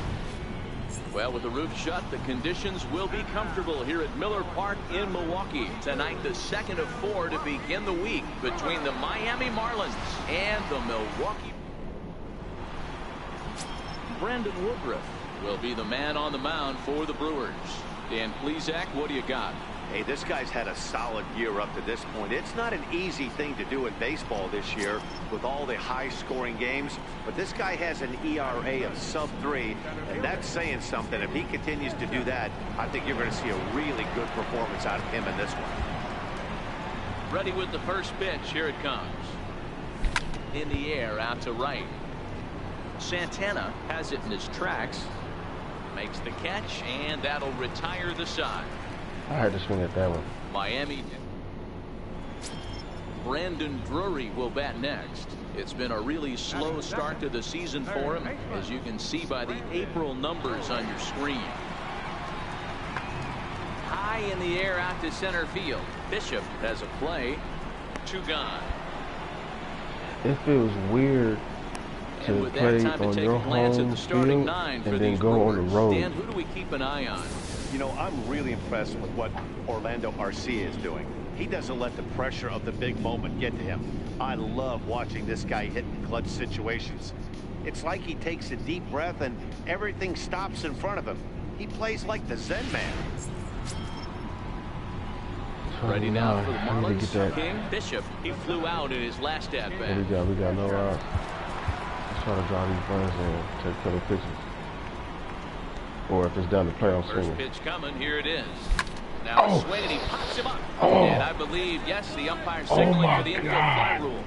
Well, with the roof shut, the conditions will be comfortable here at Miller Park in Milwaukee. Tonight, the second of 4 to begin the week between the Miami Marlins and the Milwaukee. Brandon Woodruff will be the man on the mound for the Brewers. Dan Plesac, what do you got? Hey, this guy's had a solid year up to this point. It's not an easy thing to do in baseball this year with all the high-scoring games, but this guy has an ERA of sub-3, and that's saying something. If he continues to do that, I think you're going to see a really good performance out of him in this one. Ready with the first pitch. Here it comes. In the air, out to right. Santana has it in his tracks. Makes the catch, and that'll retire the side. I had to swing at that one. Miami. Brandon Drury will bat next. It's been a really slow start to the season for him, as you can see by the April numbers on your screen. High in the air out to center field. Bishop has a play. 2 gone. It feels weird to play on your home field and then go on the road. Dan, who do we keep an eye on? You know, I'm really impressed with what Orlando Arcia is doing. He doesn't let the pressure of the big moment get to him. I love watching this guy hit in clutch situations. It's like he takes a deep breath and everything stops in front of him. He plays like the Zen man. Ready now for the I need to get Marlins. King Bishop, he flew out in his last at bat. We got no out. Let's try to draw these runs and take a couple pitches. Or if it's down to playoff swinging. First pitch coming, here it is. Now swing and he pops him up. And I believe, yes, the umpire signaling for the infield fly rule.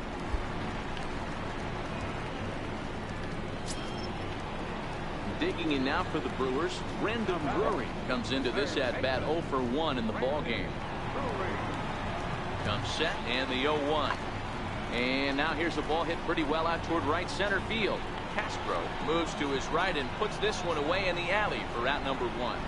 Digging in now for the Brewers, Brandon Drury comes into this at bat 0 for 1 in the ball game. Comes set and the 0-1. And now here's a ball hit pretty well out toward right center field. Castro moves to his right and puts this one away in the alley for out number 1.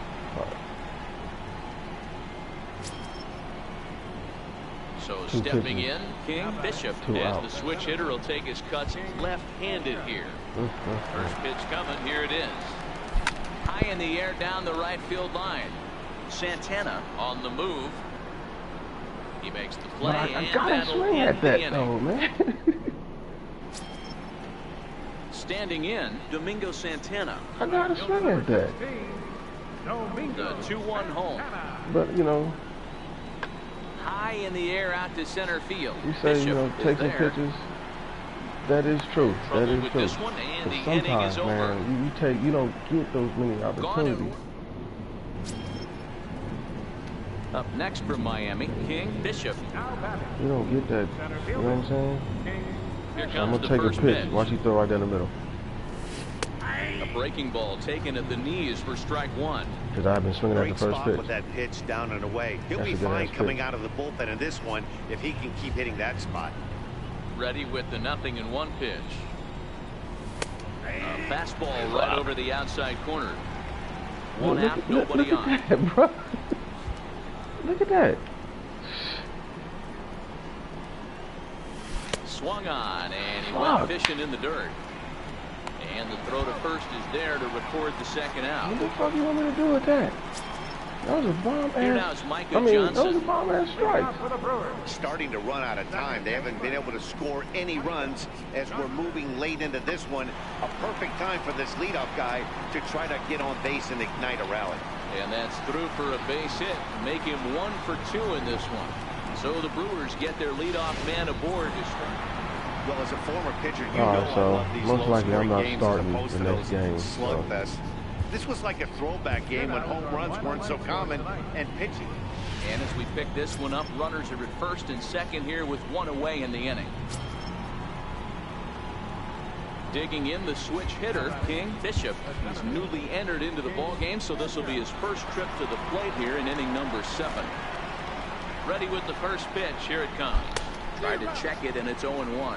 So stepping in, King Bishop, as the switch hitter will take his cuts left-handed here. First pitch coming, here it is. High in the air down the right field line. Santana on the move. He makes the play, I gotta swing at that though, man. Standing in, Domingo Santana. I gotta swing at that. The 2-1 home. But you know, high in the air out to center field. You say Bishop, you know, taking pitches. That is true. That is true. This one, and the sometimes, inning is over. man, you don't get those many opportunities. Up next from Miami, King Bishop. You don't get that. You know what I'm saying? Here comes I'm gonna the take first a pitch. pitch. Watch you throw right down the middle. A breaking ball taken at the knees for strike 1. Because I've been swinging at the first pitch. With that pitch down and away. He'll be fine coming out of the bullpen in this one if he can keep hitting that spot. Ready with the 0-1 pitch. A fastball right over the outside corner. One out, nobody on. Look at that, bro. Look at that. Swung on, and he went fishing in the dirt. And the throw to first is there to record the second out. What the fuck you want me to do with that? That was a bomb ass. That was a bomb ass strike. Starting to run out of time. They haven't been able to score any runs as we're moving late into this one. A perfect time for this leadoff guy to try to get on base and ignite a rally. And that's through for a base hit, make him 1 for 2 in this one. So the Brewers get their leadoff man aboard to strike. Well, as a former pitcher, you know I love these most likely I'm not games starting as opposed the to next those game. slugfest. This was like a throwback game when home runs weren't so common and pitching. And as we pick this one up, runners are at first and second here with 1 away in the inning. Digging in the switch hitter, King Bishop. He's newly entered into the ball game, so this will be his first trip to the plate here in inning number 7. Ready with the first pitch. Here it comes. Tried to check it, and it's 0-1.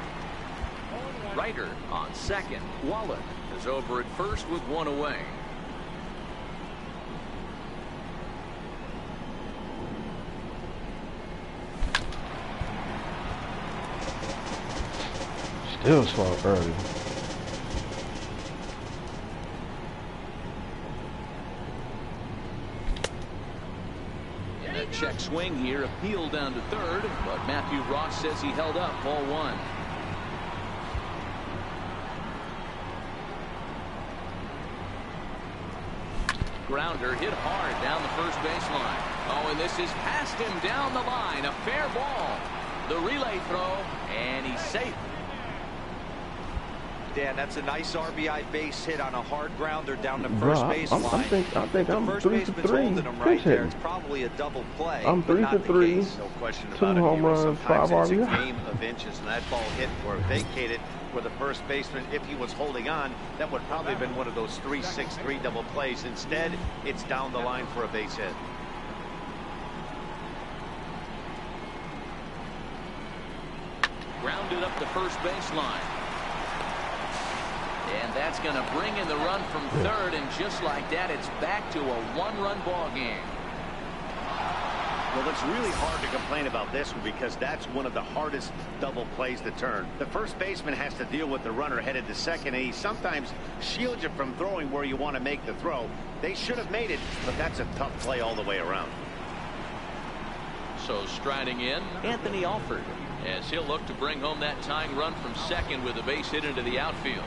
Ryder on second. Wallet is over at first with 1 away. Still swung early. Check swing here, appeal down to third, but Matthew Ross says he held up, ball 1. grounder hit hard down the first baseline. Oh, and this is past him down the line. A fair ball. The relay throw, and he's safe. Dan, that's a nice RBI base hit on a hard grounder down the first baseline. I think I'm 3 for 3. Holding him right there. It's probably a double play. I'm 3 for 3. No question 2 about it. home runs, 5 Sometimes it's a RBI. game of inches, and that ball hit or vacated where the first baseman, if he was holding on, that would probably have been one of those 3-6-3 double plays. Instead, it's down the line for a base hit. Grounded up the first baseline. And that's going to bring in the run from third, and just like that, it's back to a one-run ball game. Well, it's really hard to complain about this one because that's one of the hardest double plays to turn. The first baseman has to deal with the runner headed to second, and he sometimes shields you from throwing where you want to make the throw. They should have made it, but that's a tough play all the way around. So striding in, Anthony Alford, as he'll look to bring home that tying run from second with a base hit into the outfield.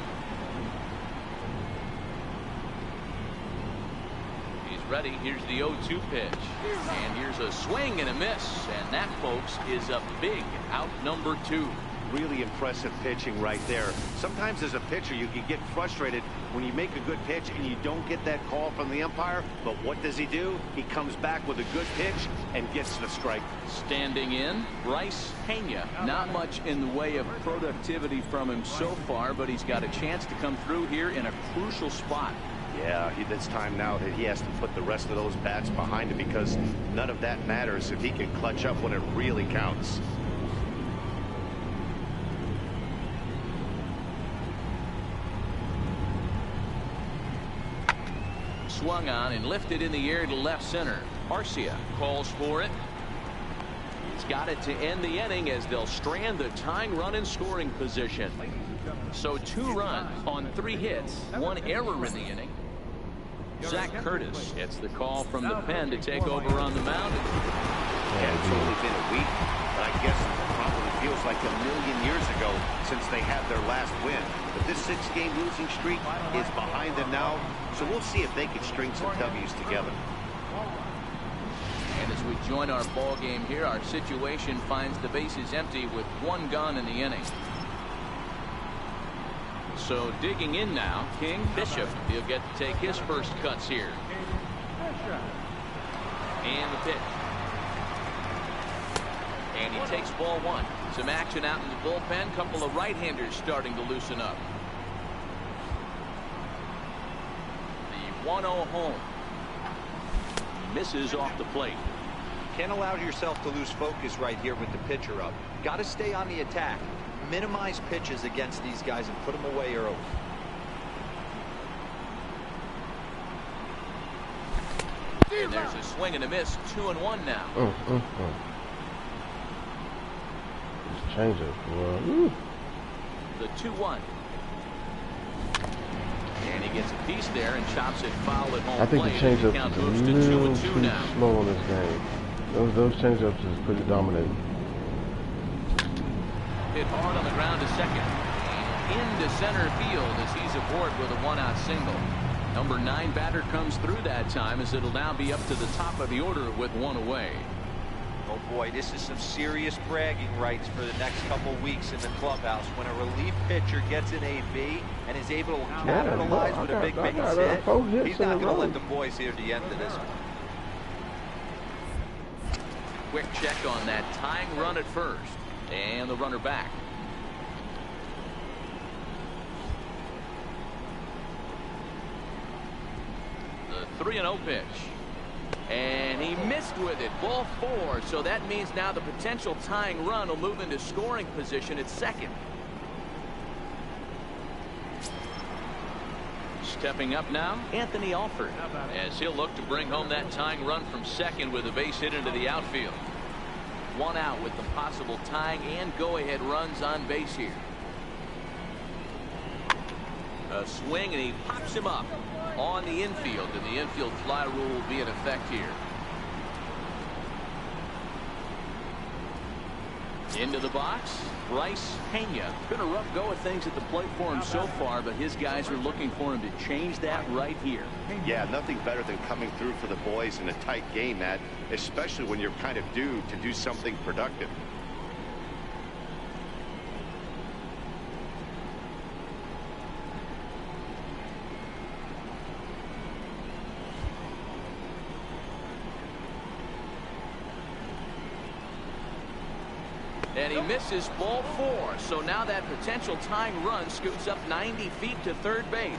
Ready. Here's the 0-2 pitch. And here's a swing and a miss. And that, folks, is a big out number 2. Really impressive pitching right there. Sometimes as a pitcher, you can get frustrated when you make a good pitch and you don't get that call from the umpire. But what does he do? He comes back with a good pitch and gets the strike. Standing in, Bryce Pena. Not much in the way of productivity from him so far, but he's got a chance to come through here in a crucial spot. Yeah, it's time now that he has to put the rest of those bats behind him, because none of that matters if he can clutch up when it really counts. Swung on and lifted in the air to left center. Arcia calls for it. He's got it to end the inning as they'll strand the tying run in scoring position. So 2 runs on 3 hits, 1 error in the inning. Zach Curtis gets the call from the pen to take over on the mound. Yeah, it's only been a week, but I guess it probably feels like a million years ago since they had their last win. But this 6-game losing streak is behind them now, so we'll see if they can string some W's together. And as we join our ball game here, our situation finds the bases empty with 1 gone in the inning. So digging in now, King Bishop. He'll get to take his first cuts here. And the pitch. And he takes ball 1. Some action out in the bullpen. Couple of right-handers starting to loosen up. The 1-0 home. Misses off the plate. Can't allow yourself to lose focus right here with the pitcher up. Got to stay on the attack. Minimize pitches against these guys and put them away early. And there's a swing and a miss. 2-1 now. Just change it. Well, the 2-1. And he gets a piece there and chops it foul at home. I think the changeup is a little too now. slow on this game. Those changeups is pretty dominating. Hit hard on the ground to second. Into center field as he's aboard with a 1-out single. Number 9 batter comes through that time, as it'll now be up to the top of the order with 1 away. Oh boy, this is some serious bragging rights for the next couple weeks in the clubhouse. When a relief pitcher gets an AB and is able to capitalize with a big base hit, he's not going to let the boys hear the end of this one. Quick check on that tying run at first. And the runner back. The 3-0 pitch. And he missed with it. Ball 4. So that means now the potential tying run will move into scoring position at second. Stepping up now, Anthony Alford, as he'll look to bring home that tying run from second with a base hit into the outfield. 1 out with the possible tying and go-ahead runs on base here. A swing, and he pops him up on the infield, and the infield fly rule will be in effect here. Into the box, Bryce Pena. Been a rough go of things at the plate for him so far, but his guys are looking for him to change that right here. Yeah, nothing better than coming through for the boys in a tight game, Matt, especially when you're kind of due to do something productive. And he misses ball 4. So now that potential tying run scoots up 90 feet to third base.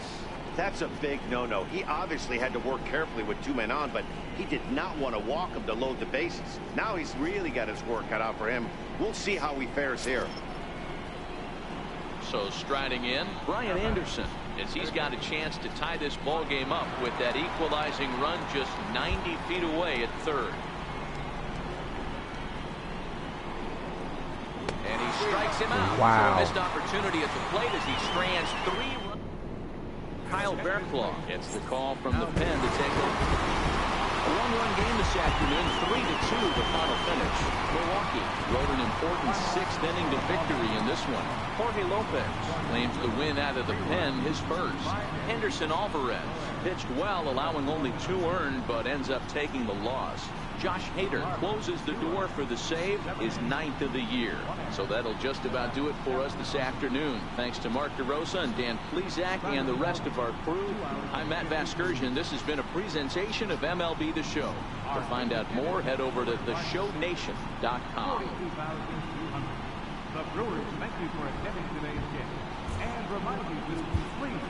That's a big no-no. He obviously had to work carefully with 2 men on, but he did not want to walk him to load the bases. Now he's really got his work cut out for him. We'll see how he fares here. So striding in, Brian Anderson, as he's got a chance to tie this ball game up with that equalizing run just 90 feet away at third. And he strikes him out. Wow. So a missed opportunity at the plate as he strands 3 runs. Kyle Bearclaw gets the call from the pen to take over. A 1-run game this afternoon, 3-2 the final finish. Milwaukee rode an important 6th inning to victory in this one. Jorge Lopez claims the win out of the pen, his first. Henderson Alvarez pitched well, allowing only 2 earned, but ends up taking the loss. Josh Hader closes the door for the save, his 9th of the year. So that'll just about do it for us this afternoon. Thanks to Mark DeRosa and Dan Plesac and the rest of our crew. I'm Matt Vasgersian. This has been a presentation of MLB The Show. To find out more, head over to theshownation.com. The Brewers thank you for attending today's game and remind you to please.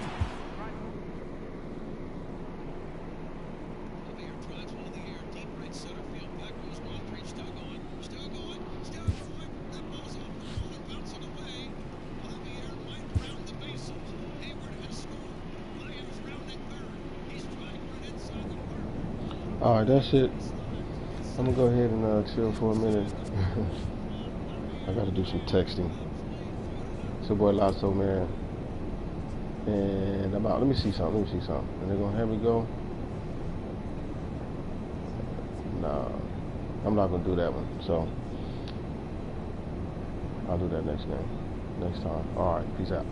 All right, that's it. I'm gonna go ahead and chill for a minute. I gotta do some texting. It's your boy Lasso, man. And I'm out. Let me see something. And they're gonna have me go. Nah, I'm not gonna do that one. So I'll do that next time. All right, peace out.